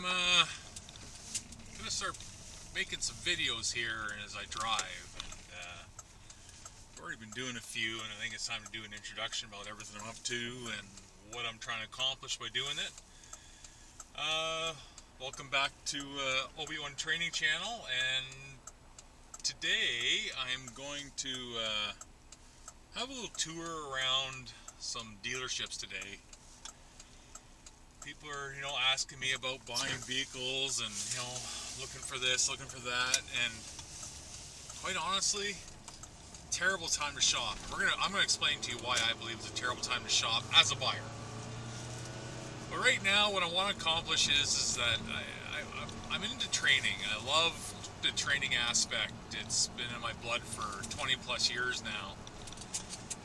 gonna start making some videos here as I drive. And I've already been doing a few, and I think it's time to do an introduction about everything I'm up to and what I'm trying to accomplish by doing it. Welcome back to Obi-Wan Training Channel, and today I'm going to have a little tour around some dealerships today. People are, asking me about buying vehicles and, looking for this, looking for that, and quite honestly, terrible time to shop. I'm gonna explain to you why I believe it's a terrible time to shop as a buyer. But right now, what I want to accomplish is that I'm into training. I love the training aspect. It's been in my blood for 20 plus years now.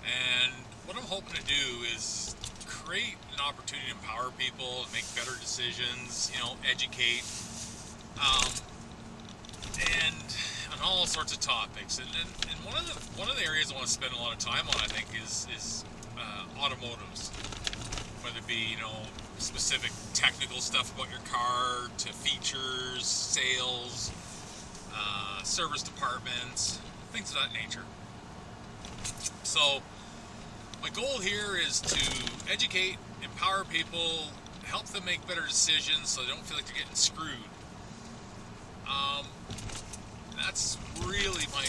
And what I'm hoping to do is create an opportunity to empower people, to make better decisions, educate, and on all sorts of topics. And one of the areas I want to spend a lot of time on, I think, is automotives. Whether it be, specific technical stuff about your car, to features, sales, service departments, things of that nature. So my goal here is to educate, empower people, help them make better decisions so they don't feel like they're getting screwed. That's really my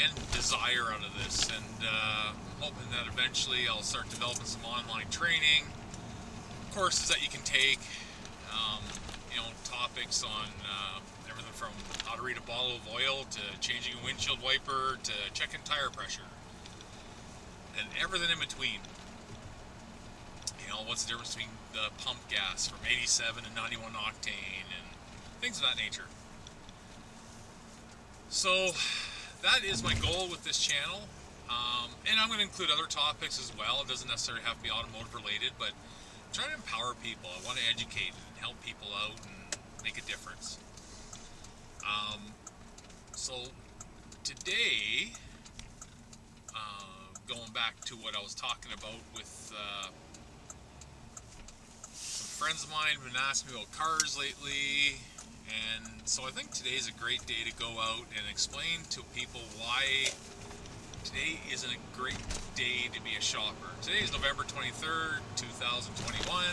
end desire out of this, and I'm hoping that eventually I'll start developing some online training courses that you can take, topics on everything from how to read a bottle of oil to changing a windshield wiper to checking tire pressure and everything in between. What's the difference between the pump gas from 87 and 91 octane and things of that nature. So that is my goal with this channel, and I'm going to include other topics as well. It doesn't necessarily have to be automotive related, but I'm trying to empower people. I want to educate and help people out and make a difference. So today, going back to what I was talking about with some friends of mine have been asking me about cars lately, and so I think today is a great day to go out and explain to people why today isn't a great day to be a shopper. Today is November 23rd, 2021.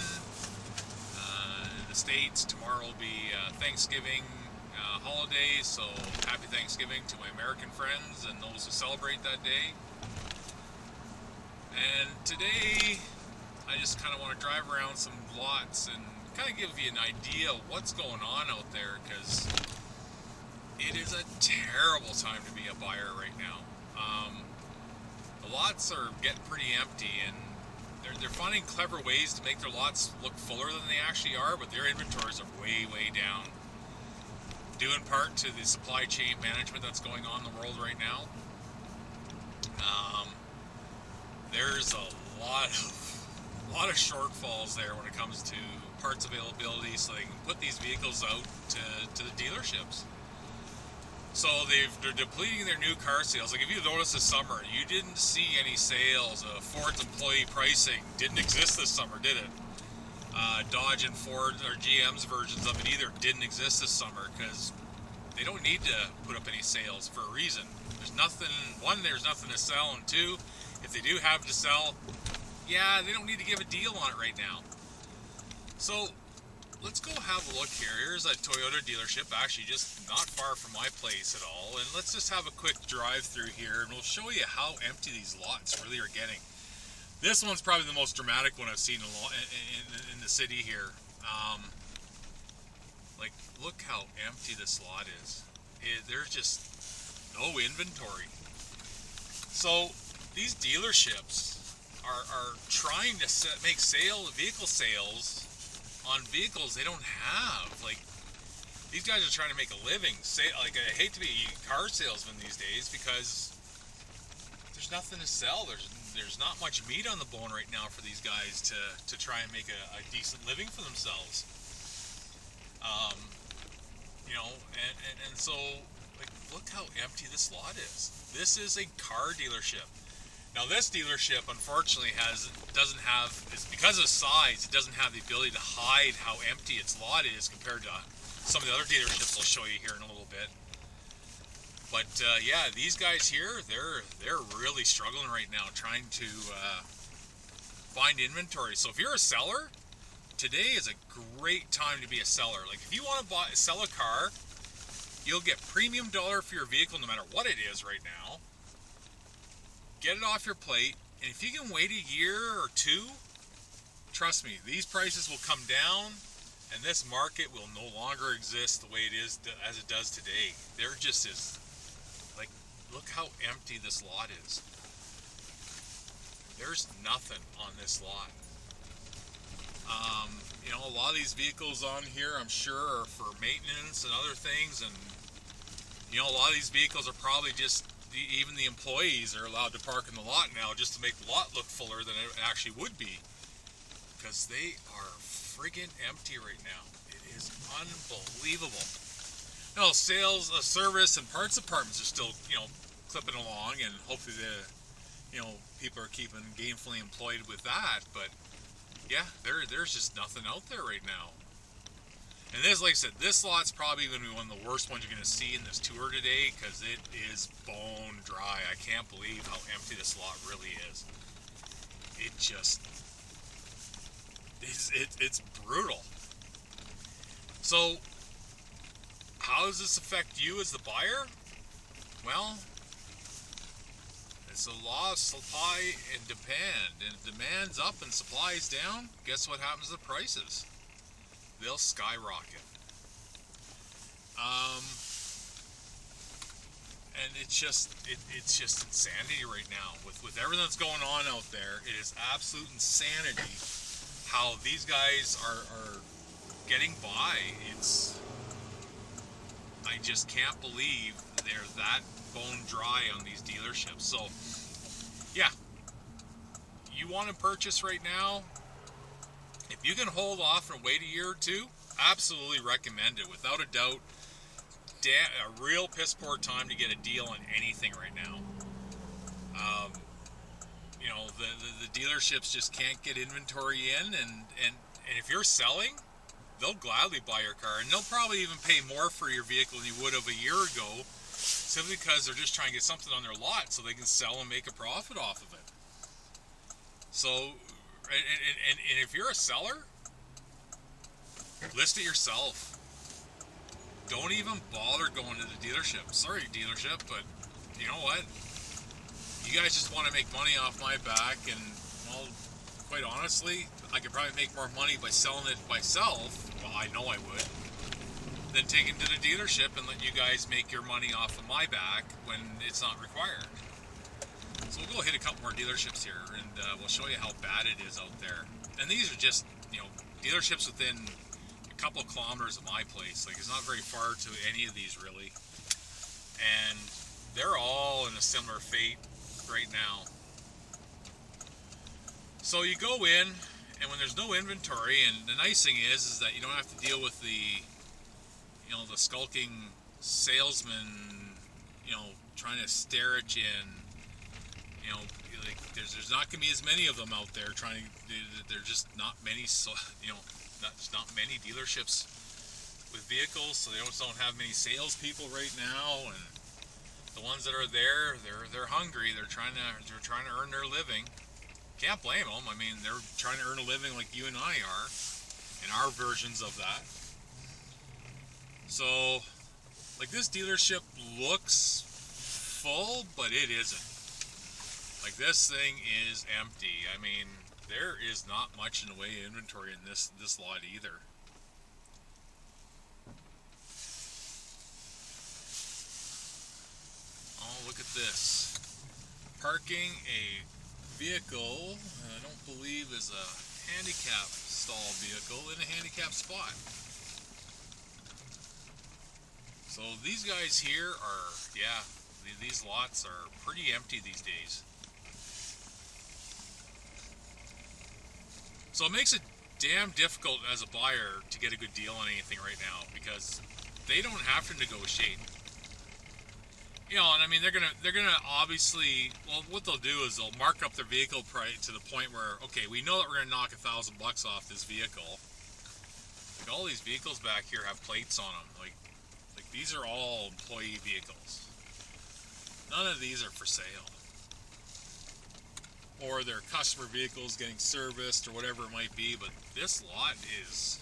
In the States, tomorrow will be Thanksgiving holiday, so happy Thanksgiving to my American friends and those who celebrate that day. And today, I just kind of want to drive around some lots and kind of give you an idea of what's going on out there, because it is a terrible time to be a buyer right now. The lots are getting pretty empty, and they're finding clever ways to make their lots look fuller than they actually are, but their inventories are way down. Due in part to the supply chain management that's going on in the world right now. There's a lot of shortfalls there when it comes to parts availability, so they can put these vehicles out to the dealerships. So they're depleting their new car sales. Like if you notice this summer, you didn't see any sales. Ford's employee pricing didn't exist this summer, did it? Dodge and Ford or GM's versions of it either didn't exist this summer, because they don't need to put up any sales for a reason. There's nothing to sell, and two, if they do have to sell, they don't need to give a deal on it right now. So let's go have a look here. Here's a Toyota dealership, actually just not far from my place at all. And let's just have a quick drive through here, and we'll show you how empty these lots really are getting. This one's probably the most dramatic one I've seen in the city here. Look how empty this lot is. There's just no inventory. So these dealerships are trying to make vehicle sales on vehicles they don't have. Like, these guys are trying to make a living. I hate to be a car salesman these days, because there's nothing to sell. There's not much meat on the bone right now for these guys to try and make a decent living for themselves. So, look how empty this lot is. This is a car dealership. Now this dealership unfortunately doesn't have, it's because of size, it doesn't have the ability to hide how empty its lot is compared to some of the other dealerships I'll show you here in a little bit. But yeah, these guys here, they're really struggling right now trying to find inventory. So if you're a seller, today is a great time to be a seller. Like if you want to sell a car, you'll get premium dollar for your vehicle no matter what it is right now. Get it off your plate, and if you can wait a year or two, trust me, these prices will come down, and this market will no longer exist the way it is as it does today. There just is, like, look how empty this lot is. There's nothing on this lot. You know, a lot of these vehicles on here, I'm sure, are for maintenance and other things, and you know, a lot of these vehicles are probably just, even the employees are allowed to park in the lot now just to make the lot look fuller than it actually would be, because they are friggin' empty right now. It is unbelievable. Now, sales, service, and parts departments are still, you know, clipping along, and hopefully the, you know, people are keeping gainfully employed with that. But yeah, there's just nothing out there right now. And this, like I said, this lot's probably going to be one of the worst ones you're going to see in this tour today, because it is bone dry. I can't believe how empty this lot really is. It just, it's brutal. So, how does this affect you as the buyer? Well, it's a law of supply and demand. And if demand's up and supply's down, guess what happens to the prices? They'll skyrocket. And it's just insanity right now with everything that's going on out there. It is absolute insanity how these guys are getting by. I just can't believe they're that bone dry on these dealerships. So yeah, you want to purchase right now, if you can hold off and wait a year or two, absolutely recommend it. Without a doubt, a real piss poor time to get a deal on anything right now. You know, the dealerships just can't get inventory in, and if you're selling, they'll gladly buy your car, and they'll probably even pay more for your vehicle than you would have a year ago, simply because they're just trying to get something on their lot so they can sell and make a profit off of it. So, and if you're a seller, list it yourself. Don't even bother going to the dealership. Sorry, dealership, but you know what? You guys just want to make money off my back, and, well, quite honestly, I could probably make more money by selling it myself, well, I know I would, than taking it to the dealership and let you guys make your money off of my back when it's not required. So we'll go hit a couple more dealerships here, and we'll show you how bad it is out there. And these are just, you know, dealerships within a couple of kilometers of my place. Like, it's not very far to any of these, really. And they're all in a similar fate right now. So you go in, and when there's no inventory, and the nice thing is that you don't have to deal with the, you know, the skulking salesman, you know, trying to stare at you, and, you know, like, there's not going to be as many of them out there trying to, there's just not many, so, you know, not many dealerships with vehicles, so they don't have many salespeople right now, and the ones that are there, they're hungry. They're trying to earn their living. Can't blame them. I mean, they're trying to earn a living like you and I are, in our versions of that. So, like, this dealership looks full, but it isn't. Like, this thing is empty. I mean, there is not much in the way of inventory in this lot either. Oh, look at this. Parking a vehicle, I don't believe is a handicap stall vehicle, in a handicap spot. So these guys here are, yeah, these lots are pretty empty these days. So it makes it damn difficult as a buyer to get a good deal on anything right now, because they don't have to negotiate. And I mean they're gonna obviously, well, what they'll do is they'll mark up their vehicle price to the point where, okay, we know that we're gonna knock $1,000 off this vehicle. Like, all these vehicles back here have plates on them. Like these are all employee vehicles. None of these are for sale. Or they're customer vehicles getting serviced or whatever it might be, but this lot is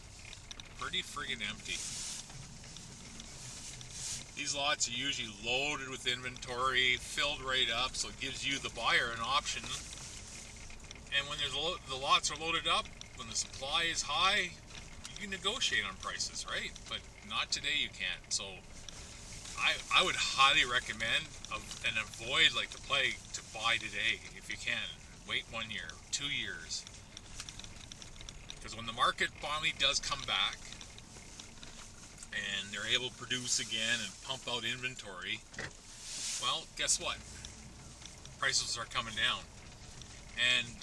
pretty friggin' empty. These lots are usually loaded with inventory, filled right up, so it gives you, the buyer, an option. And when the lots are loaded up, when the supply is high, you can negotiate on prices, right? But not today, you can't. So I would highly recommend and avoid like the plague to buy today if you can. Wait 1 year, 2 years. Because when the market finally does come back, and they're able to produce again and pump out inventory, well, guess what? Prices are coming down. And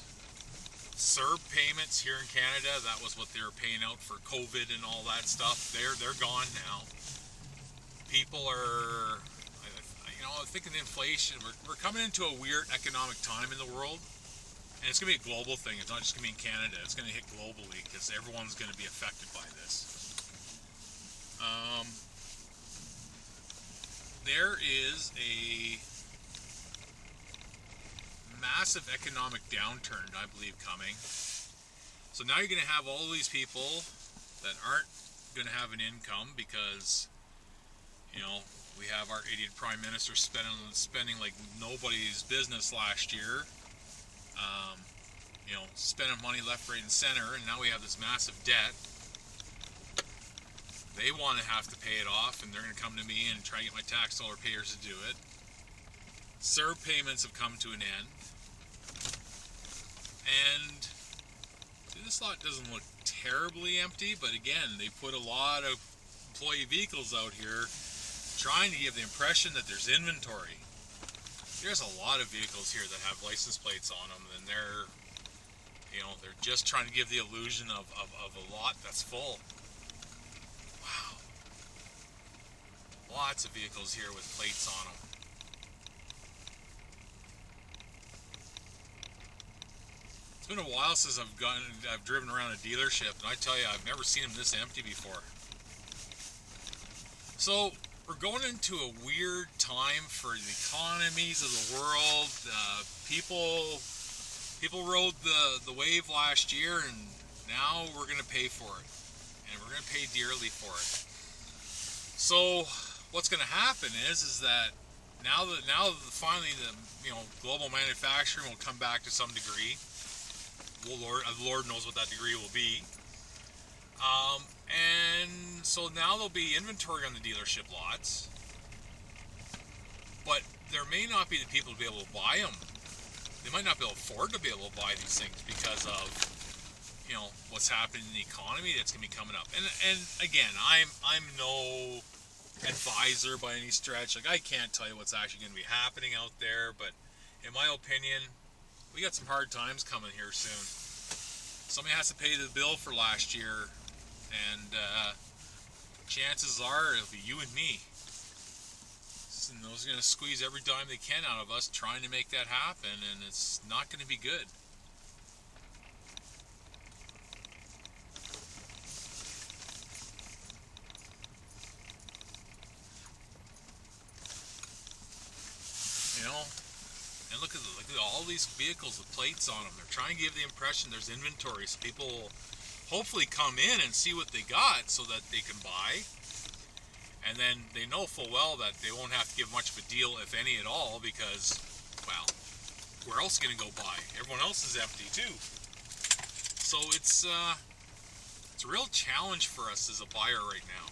CERB payments here in Canada, that was what they were paying out for COVID and all that stuff. They're gone now. People are, I think of the inflation. We're coming into a weird economic time in the world. And it's going to be a global thing. It's not just going to be in Canada. It's going to hit globally because everyone's going to be affected by this. There is a massive economic downturn, I believe, coming. So now you're going to have all these people that aren't going to have an income because, we have our idiot prime minister spending like nobody's business last year. Spending money left, right, and center, and now we have this massive debt. They want to have to pay it off, and they're going to come to me and try to get my tax dollar payers to do it. CERB payments have come to an end. And this lot doesn't look terribly empty, but again, they put a lot of employee vehicles out here trying to give the impression that there's inventory. There's a lot of vehicles here that have license plates on them, and they're just trying to give the illusion of a lot that's full. Wow. Lots of vehicles here with plates on them. It's been a while since I've driven around a dealership, and I tell you, I've never seen them this empty before. So we're going into a weird time for the economies of the world. People rode the wave last year, and now we're going to pay for it, and we're going to pay dearly for it. So what's going to happen is that now that finally the global manufacturing will come back to some degree. Well, Lord knows what that degree will be. And so now there'll be inventory on the dealership lots, but there may not be the people to be able to buy them. They might not be able to afford to be able to buy these things because of what's happening in the economy that's going to be coming up. And again, I'm no advisor by any stretch. Like, I can't tell you what's actually going to be happening out there, but in my opinion, we got some hard times coming here soon. Somebody has to pay the bill for last year, and chances are it'll be you and me. And those are going to squeeze every dime they can out of us trying to make that happen, and it's not going to be good. And look at all these vehicles with plates on them. They're trying to give the impression there's inventory, so people will hopefully come in and see what they got so that they can buy. And then they know full well that they won't have to give much of a deal, if any at all, because, well, where else are you going to go buy? Everyone else is empty too. So it's a real challenge for us as a buyer right now.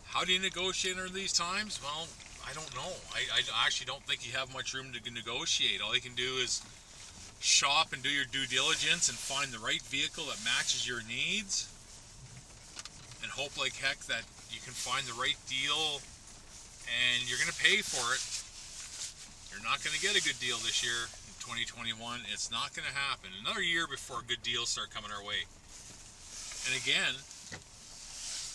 How do you negotiate under these times? Well, I don't know. I actually don't think you have much room to negotiate. All you can do is shop and do your due diligence and find the right vehicle that matches your needs, and hope like heck that you can find the right deal, and you're going to pay for it. You're not going to get a good deal this year in 2021. It's not going to happen. Another year before good deals start coming our way. And again,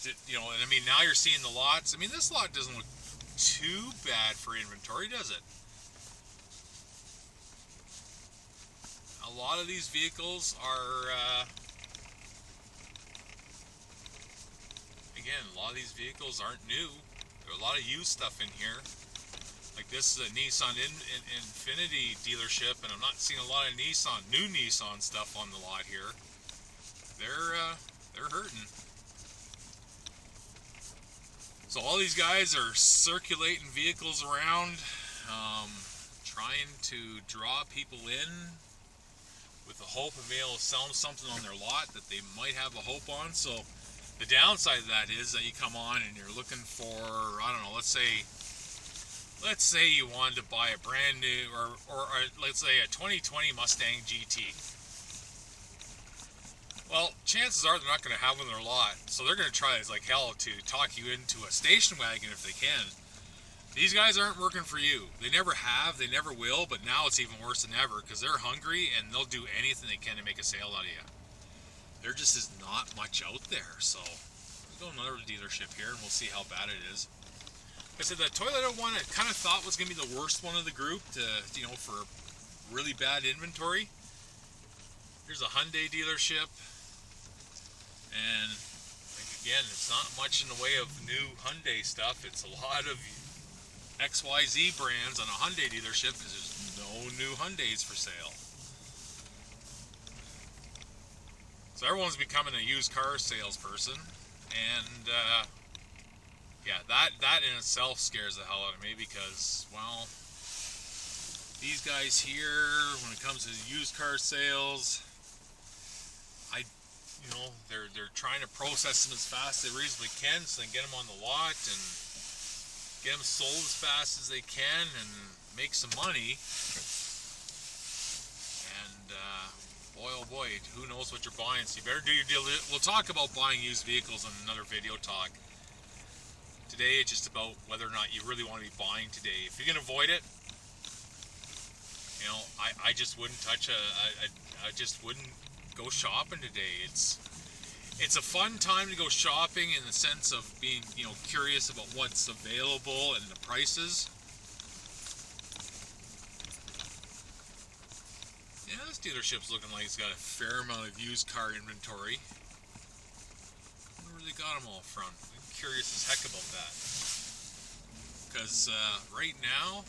and I mean, now you're seeing the lots. I mean, this lot doesn't look too bad for inventory, does it? A lot of these vehicles are, again, a lot of these vehicles aren't new. There are a lot of used stuff in here. Like this is a Nissan Infiniti dealership, and I'm not seeing a lot of new Nissan stuff on the lot here. They're hurting. So all these guys are circulating vehicles around, trying to draw people in with the hope of being able to sell them something on their lot that they might have a hope on. So the downside of that is that you come on and you're looking for, I don't know, let's say you wanted to buy a brand new, or let's say a 2020 Mustang GT. Well, chances are they're not going to have one in their lot, so they're going to try as like hell to talk you into a station wagon if they can. These guys aren't working for you. They never have, they never will, but now it's even worse than ever because they're hungry and they'll do anything they can to make a sale out of you. There just is not much out there, so we'll go to another dealership here and we'll see how bad it is. Like I said, the Toyota one I kind of thought was going to be the worst one of the group to, you know, for really bad inventory. Here's a Hyundai dealership. And again, it's not much in the way of new Hyundai stuff. It's a lot of XYZ brands on a Hyundai dealership because there's no new Hyundais for sale. So everyone's becoming a used car salesperson, and yeah, that in itself scares the hell out of me because, well, these guys here, when it comes to used car sales, they're trying to process them as fast as they reasonably can so they can get them on the lot and get them sold as fast as they can and make some money. And boy, oh boy, who knows what you're buying, so you better do your deal. We'll talk about buying used vehicles on another video talk. Today it's just about whether or not you really want to be buying today. If you can avoid it, you know, I just wouldn't touch I just wouldn't go shopping today. It's a fun time to go shopping in the sense of being, you know, curious about what's available and the prices. Yeah, this dealership's looking like it's got a fair amount of used car inventory. I wonder where they got them all from. I'm curious as heck about that. Because right now,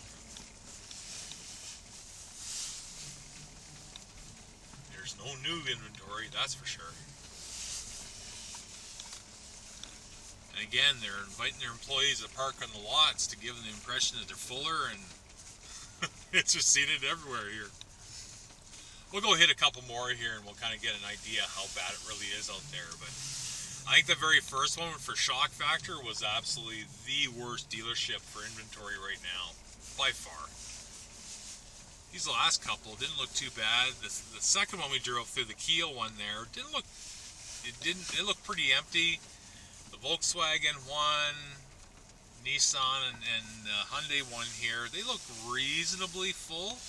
there's no new inventory, that's for sure. And again, they're inviting their employees to park on the lots to give them the impression that they're fuller, and it's just seen it everywhere here. We'll go hit a couple more here and we'll kind of get an idea how bad it really is out there. But I think the very first one for shock factor was absolutely the worst dealership for inventory right now, by far. These last couple didn't look too bad. The second one we drove through, the Kia one there, it looked pretty empty. The Volkswagen one, Nissan, and the Hyundai one here, they look reasonably full.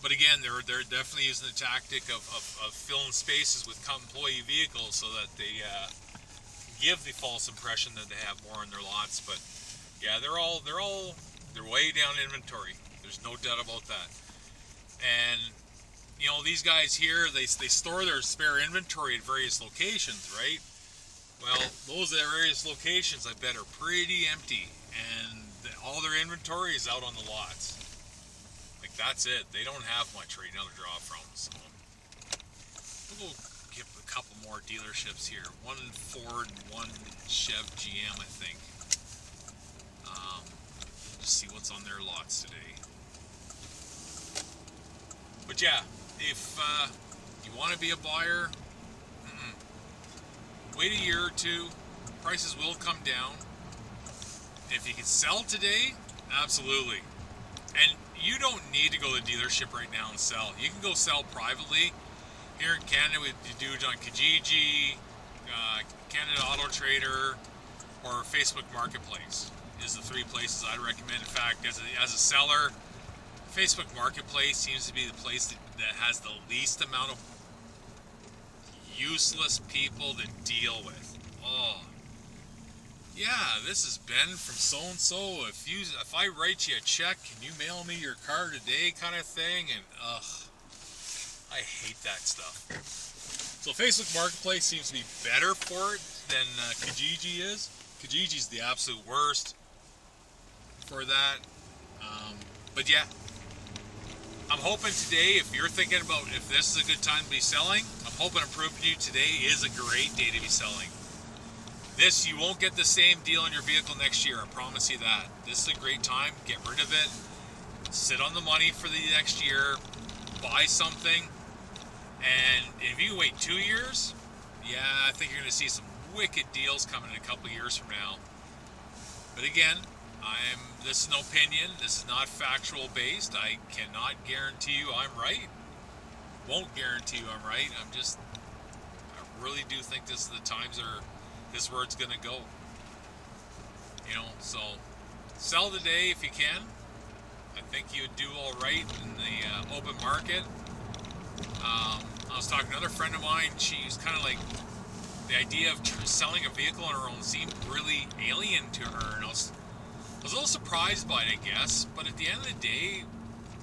But again, they're definitely using the tactic of filling spaces with employee vehicles so that they give the false impression that they have more in their lots. But yeah, they're way down inventory. There's no doubt about that. And you know, these guys here, they store their spare inventory at various locations, right? Well, those various locations, I bet, are pretty empty, and all their inventory is out on the lots. Like, that's it. They don't have much right now to draw from. So we'll go get a couple more dealerships here. One Ford and one Chev GM, I think. Just see what's on their lots today. But yeah, if you want to be a buyer, wait a year or two. Prices will come down. If you can sell today, absolutely. And you don't need to go to the dealership right now and sell. You can go sell privately. Here in Canada, we do it on Kijiji, Canada Auto Trader, or Facebook Marketplace is the three places I'd recommend. In fact, as a seller, Facebook Marketplace seems to be the place that has the least amount of useless people to deal with. Oh, Yeah, this is Ben from so and so. If I write you a check, can you mail me your car today, kind of thing? And I hate that stuff. So Facebook Marketplace seems to be better for it than Kijiji is. Kijiji's the absolute worst for that. But yeah, I'm hoping today, if you're thinking about if this is a good time to be selling, I'm hoping to prove to you today is a great day to be selling. This, you won't get the same deal on your vehicle next year, I promise you that. This is a great time, get rid of it, sit on the money for the next year, buy something, and if you wait 2 years, yeah, I think you're going to see some wicked deals coming in a couple years from now. But again, this is an opinion, this is not factual based, I cannot guarantee you I'm right, won't guarantee you I'm right, I really do think this is where it's gonna go. So sell today if you can. I think you would do all right in the open market. I was talking to another friend of mine. She's kind of like, the idea of selling a vehicle on her own seemed really alien to her, and I was a little surprised by it, I guess. But at the end of the day,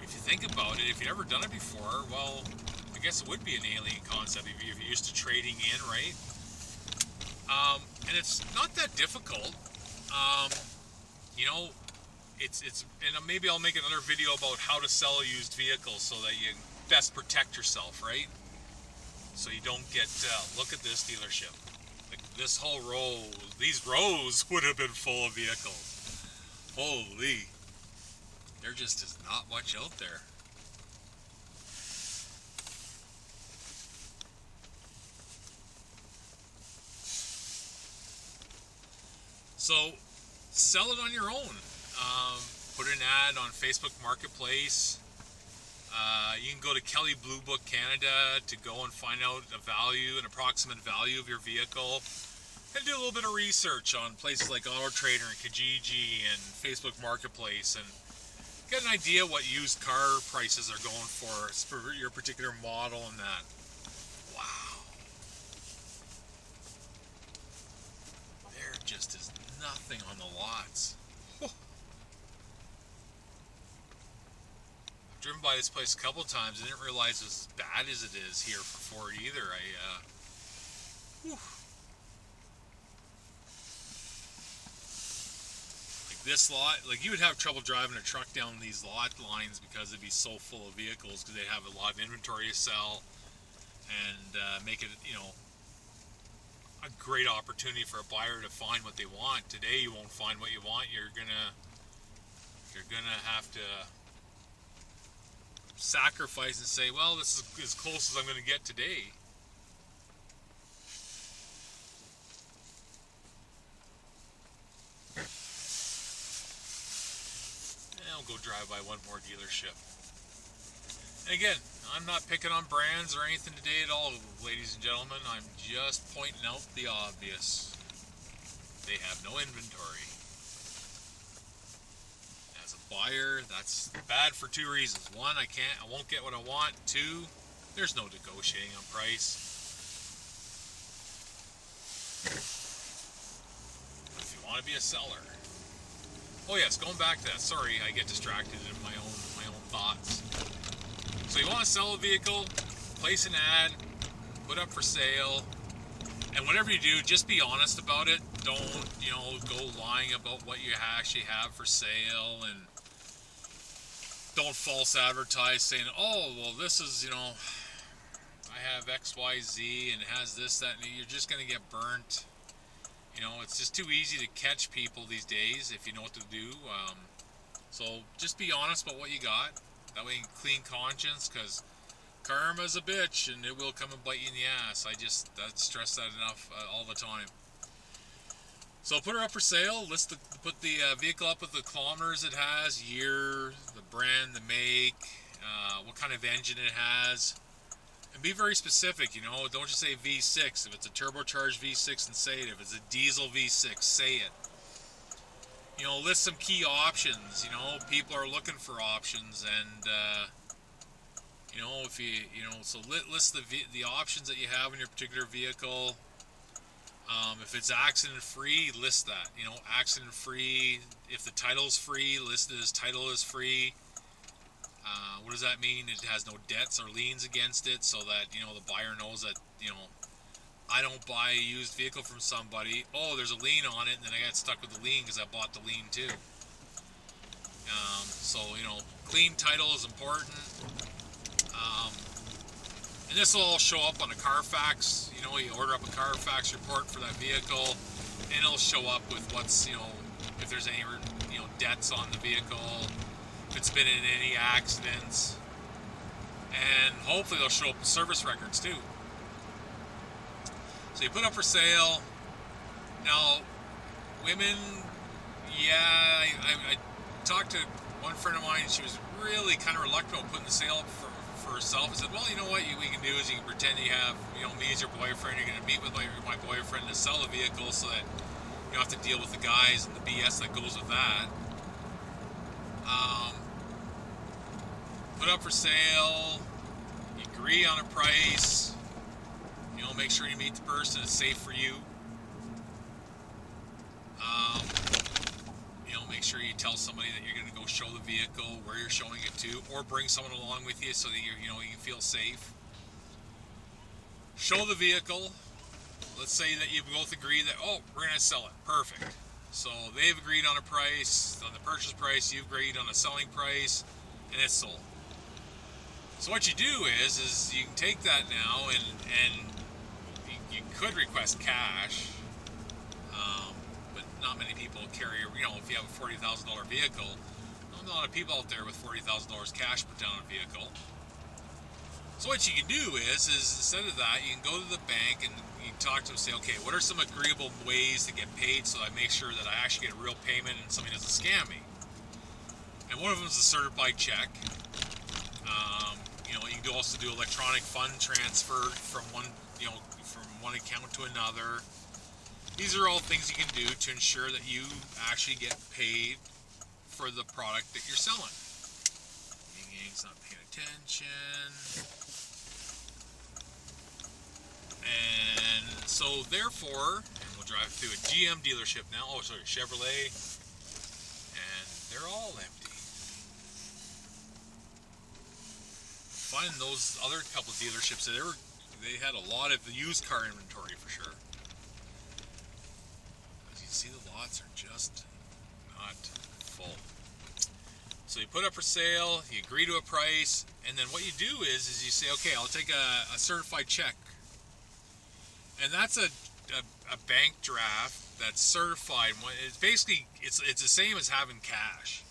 if you think about it, if you've never done it before, well, I guess it would be an alien concept if you're used to trading in, right? And it's not that difficult. And maybe I'll make another video about how to sell a used vehicle so that you best protect yourself, right? So you don't get, look at this dealership. Like this whole row, these rows would have been full of vehicles. Holy, there just is not much out there. So sell it on your own. Put an ad on Facebook Marketplace. You can go to Kelly Blue Book Canada to go and find out an approximate value of your vehicle, and do a little bit of research on places like AutoTrader and Kijiji and Facebook Marketplace, and get an idea what used car prices are going for your particular model and that. Wow. There just is nothing on the lots. Driven by this place a couple times. I didn't realize it was as bad as it is here for Ford either. Like this lot, like you would have trouble driving a truck down these lot lines because it'd be so full of vehicles, because they'd have a lot of inventory to sell, and make it, a great opportunity for a buyer to find what they want. Today you won't find what you want. You're gonna have to sacrifice and say, well, this is as close as I'm going to get today. And I'll go drive by one more dealership. And again, I'm not picking on brands or anything today at all, ladies and gentlemen. I'm just pointing out the obvious. They have no inventory. Buyer, that's bad for two reasons. One, I won't get what I want. Two, there's no negotiating on price. If you want to be a seller. Oh yes, going back to that. Sorry, I get distracted in my own thoughts. So you want to sell a vehicle, place an ad, put up for sale, and whatever you do, just be honest about it. Don't, go lying about what you actually have for sale, and don't false advertise saying, oh, well, this is, I have XYZ and it has this, that, and you're just going to get burnt. It's just too easy to catch people these days if you know what to do. So just be honest about what you got. That way you can clean conscience, because karma's a bitch and it will come and bite you in the ass. I stress that enough all the time. So put her up for sale. Put the vehicle up with the kilometers it has, year, the brand, the make, what kind of engine it has, and be very specific. Don't just say V6. If it's a turbocharged V6, then say it. If it's a diesel V6, say it. List some key options. People are looking for options, and if you so list the options that you have in your particular vehicle. If it's accident free, list that. You know, accident free. If the title's free, list it as title is free. What does that mean? It has no debts or liens against it, so that, you know, the buyer knows that, you know, I don't buy a used vehicle from somebody. Oh, there's a lien on it, and then I got stuck with the lien because I bought the lien too. So, you know, clean title is important. And this will all show up on a Carfax. You know, you order up a Carfax report for that vehicle, and it'll show up with what's, you know, if there's any, you know, debts on the vehicle, if it's been in any accidents, and hopefully they'll show up with service records too. So you put up for sale. Now, women, yeah, I talked to one friend of mine. She was really kind of reluctant about putting the sale up for herself. I said, well, you know what we can do is you can pretend you have, you know, me as your boyfriend. You're going to meet with my boyfriend to sell the vehicle so that you don't have to deal with the guys and the BS that goes with that. Put up for sale. You agree on a price. You know, make sure you meet the person. It's safe for you. You know, make sure you tell somebody that you're going to go show the vehicle, where you're showing it to, or bring someone along with you so that you know, you feel safe. Show the vehicle. Let's say that you both agree that, oh, we're going to sell it. Perfect. So they've agreed on a price, on the purchase price, you've agreed on a selling price, and it's sold. So what you do is you can take that now and you could request cash, but not many people carry, you know, if you have a $40,000 vehicle, not a lot of people out there with $40,000 cash put down on a vehicle. So what you can do is instead of that, you can go to the bank and you talk to them and say, okay, what are some agreeable ways to get paid so I make sure that I actually get a real payment and somebody doesn't scam me? And one of them is a certified check. You know, you can also do electronic fund transfer from one account to another. These are all things you can do to ensure that you actually get paid for the product that you're selling. He's not paying attention. And so therefore, and we'll drive through a GM dealership now. Oh, sorry, Chevrolet. And they're all empty. Finding those other couple of dealerships that they had a lot of the used car inventory for sure. As you can see, the lots are just not full. So you put up for sale, you agree to a price, and then what you do is you say, okay, I'll take a certified check. And that's a bank draft that's certified. It's basically it's the same as having cash.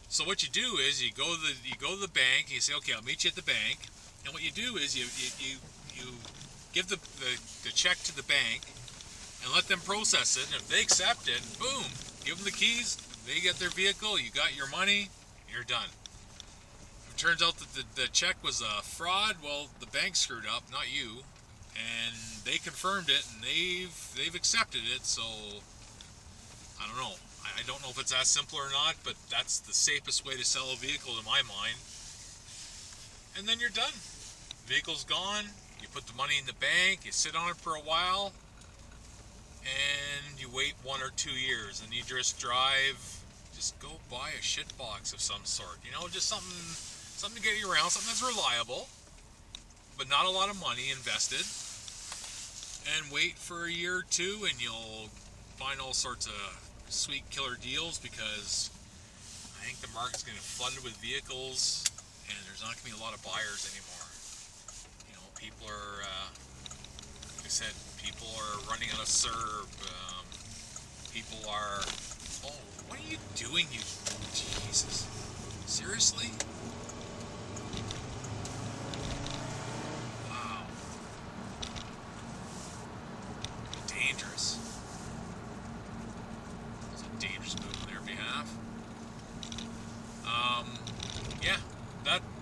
So what you do is you go to the bank and you say, okay, I'll meet you at the bank. And what you do is you give the check to the bank and let them process it. And if they accept it, boom, give them the keys. They get their vehicle. You got your money. You're done. If it turns out that the check was a fraud, well, the bank screwed up, not you. And they confirmed it, and they've accepted it. So I don't know. I don't know if it's as simple or not, but that's the safest way to sell a vehicle in my mind. And then you're done. Vehicle's gone. You put the money in the bank. You sit on it for a while, and you wait 1 or 2 years, and you just go buy a shit box of some sort. You know, just something to get you around, something that's reliable, but not a lot of money invested. And wait for a year or two, and you'll find all sorts of sweet killer deals, because I think the market's going to be flooded with vehicles, and there's not going to be a lot of buyers anymore. You know, people are, like I said, people are running out of CERB. People are, oh, what are you doing, you, Jesus, seriously? Wow. Dangerous. Dangerous move on their behalf. Yeah,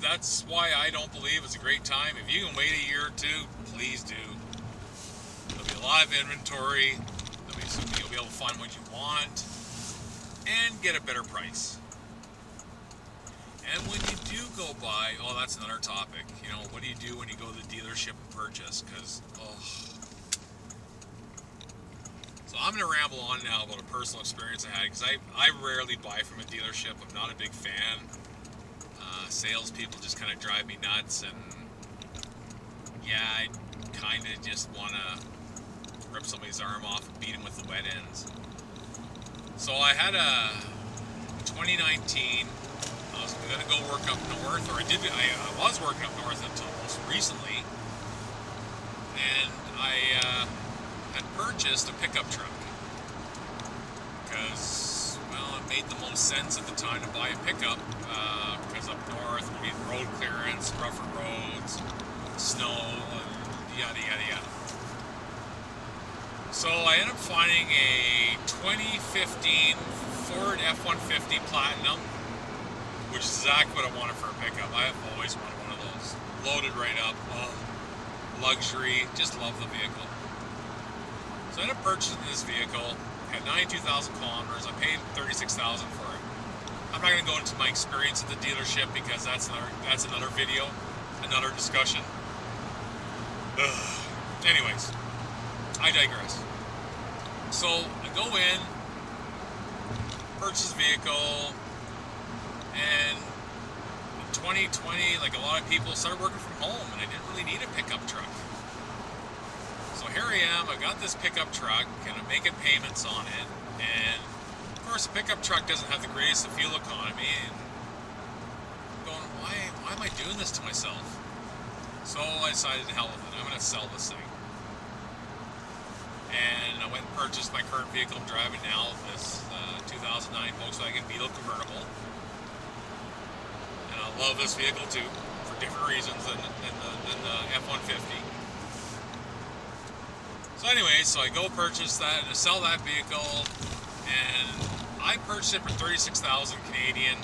that's why I don't believe it's a great time. If you can wait a year or two, please do. There'll be a lot of inventory. You'll be able to find what you want and get a better price. And when you do go buy, oh, that's another topic. You know, what do you do when you go to the dealership and purchase? Because, oh, So I'm going to ramble on now about a personal experience I had, because I rarely buy from a dealership. I'm not a big fan. Salespeople just kind of drive me nuts, and yeah, I kind of just want to rip somebody's arm off and beat him with the wet ends. So I had a 2019, I was going to go work up north, or I was working up north until most recently, and I had purchased a pickup truck because, well, it made the most sense at the time to buy a pickup, because up north we need road clearance, rougher roads, snow, and yada yada yada. So I ended up finding a 2015 Ford F-150 Platinum, which is exactly what I wanted for a pickup. I have always wanted one of those. Loaded right up, luxury, just love the vehicle. So I ended up purchasing this vehicle, had 92,000 kilometers, I paid $36,000 for it. I'm not going to go into my experience at the dealership because that's another video, another discussion. Anyways, I digress. So I go in, purchase vehicle, and in 2020, like a lot of people, started working from home, and I didn't really need a pickup truck. So here I am, I got this pickup truck, and I'm making payments on it, and of course a pickup truck doesn't have the greatest of fuel economy, and I'm going, why am I doing this to myself? So I decided, to hell with it, I'm going to sell this thing. And I went and purchased my current vehicle I'm driving now, this 2009 Volkswagen Beetle convertible. And I love this vehicle too, for different reasons than the F-150. So anyway, so I go purchase that and I sell that vehicle, and I purchased it for 36,000 Canadian.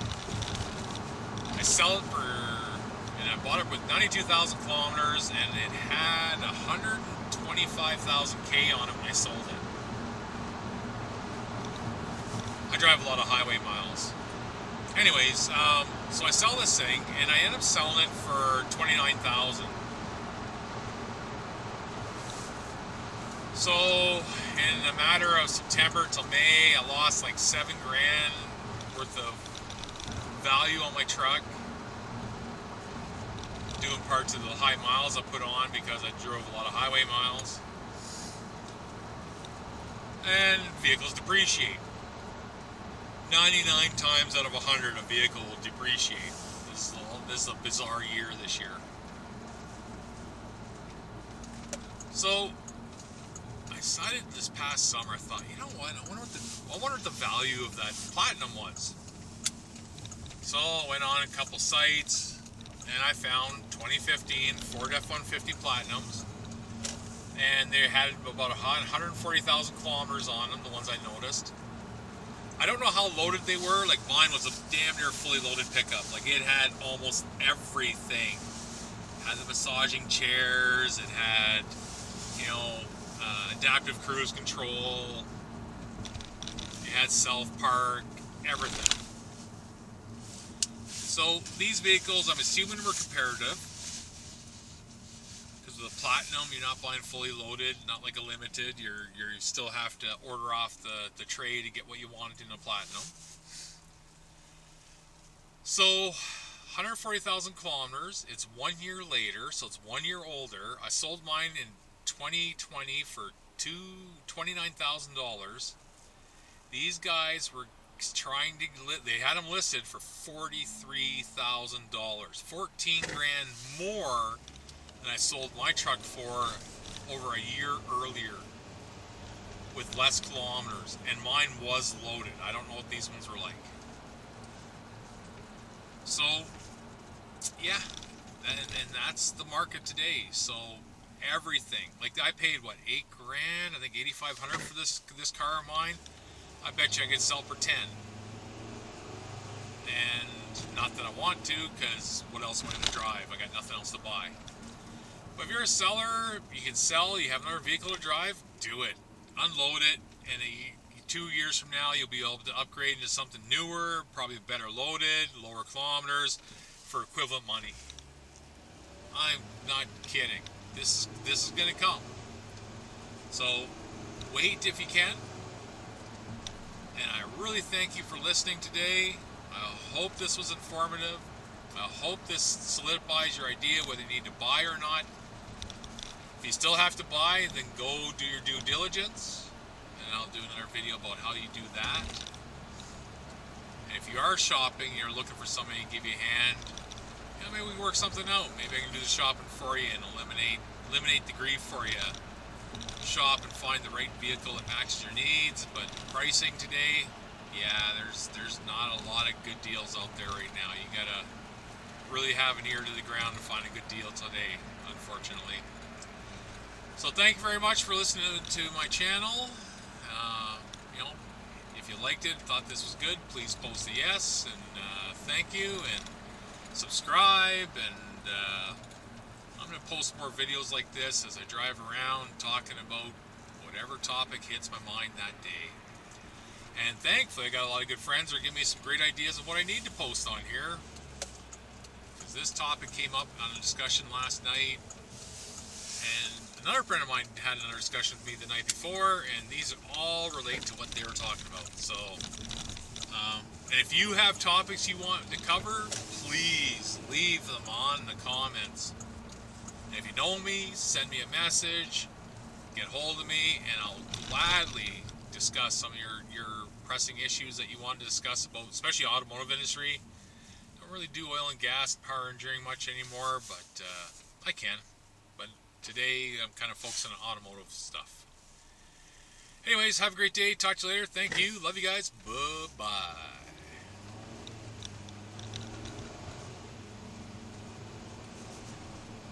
I sell it for, and I bought it with 92,000 kilometers, and it had 125,000 K on it when I sold it. I drive a lot of highway miles. Anyways, so I sell this thing, and I end up selling it for 29,000. So in a matter of September till May, I lost like $7,000 worth of value on my truck, doing parts of the high miles I put on because I drove a lot of highway miles. And vehicles depreciate. 99 times out of 100 a vehicle will depreciate. This is a bizarre year this year. So I decided this past summer, I thought, you know what, I wonder what the value of that Platinum was. So I went on a couple sites, and I found 2015 Ford F-150 Platinums, and they had about 140,000 kilometers on them, the ones I noticed. I don't know how loaded they were. Like, mine was a damn near fully loaded pickup. Like, it had almost everything. It had the massaging chairs, it had, you know, adaptive cruise control, it had self-park, everything. So these vehicles, I'm assuming, were comparative, because with a Platinum, you're not buying fully loaded, not like a Limited. You still have to order off the tray to get what you wanted in a Platinum. So 140,000 kilometers. It's 1 year later, so it's 1 year older. I sold mine in 2020 for $29,000. These guys were trying to, they had them listed for $43,000, 14 grand more than I sold my truck for over a year earlier, with less kilometers, and mine was loaded. I don't know what these ones were like. So yeah, and that's the market today. So everything, like, I paid what, $8,000, I think $8,500 for this car of mine. I bet you I could sell for 10. And not that I want to, because what else am I going to drive? I got nothing else to buy. But if you're a seller, you can sell, you have another vehicle to drive, do it. Unload it, and 2 years from now, you'll be able to upgrade into something newer, probably better loaded, lower kilometers, for equivalent money. I'm not kidding. This is going to come. So wait if you can. And I really thank you for listening today. I hope this was informative. I hope this solidifies your idea whether you need to buy or not. If you still have to buy, then go do your due diligence. And I'll do another video about how you do that. And if you are shopping, you're looking for somebody to give you a hand, maybe we work something out. Maybe I can do the shopping for you and eliminate the grief for you. Shop and find the right vehicle that matches your needs. But pricing today, yeah, there's not a lot of good deals out there right now. You gotta really have an ear to the ground to find a good deal today, unfortunately. So thank you very much for listening to my channel. If you liked it, thought this was good, please post a yes, and thank you, and subscribe, and I'm going to post more videos like this as I drive around talking about whatever topic hits my mind that day. And thankfully I got a lot of good friends who are giving me some great ideas of what I need to post on here, because this topic came up on a discussion last night, and another friend of mine had another discussion with me the night before, and these all relate to what they were talking about. So, and if you have topics you want to cover, please leave them on the comments. And if you know me, send me a message, get hold of me, and I'll gladly discuss some of your pressing issues that you want to discuss about, especially automotive industry. Don't really do oil and gas and power engineering much anymore, but I can. But today I'm kind of focusing on automotive stuff. Anyways, have a great day. Talk to you later. Thank you. Love you guys. Bye-bye.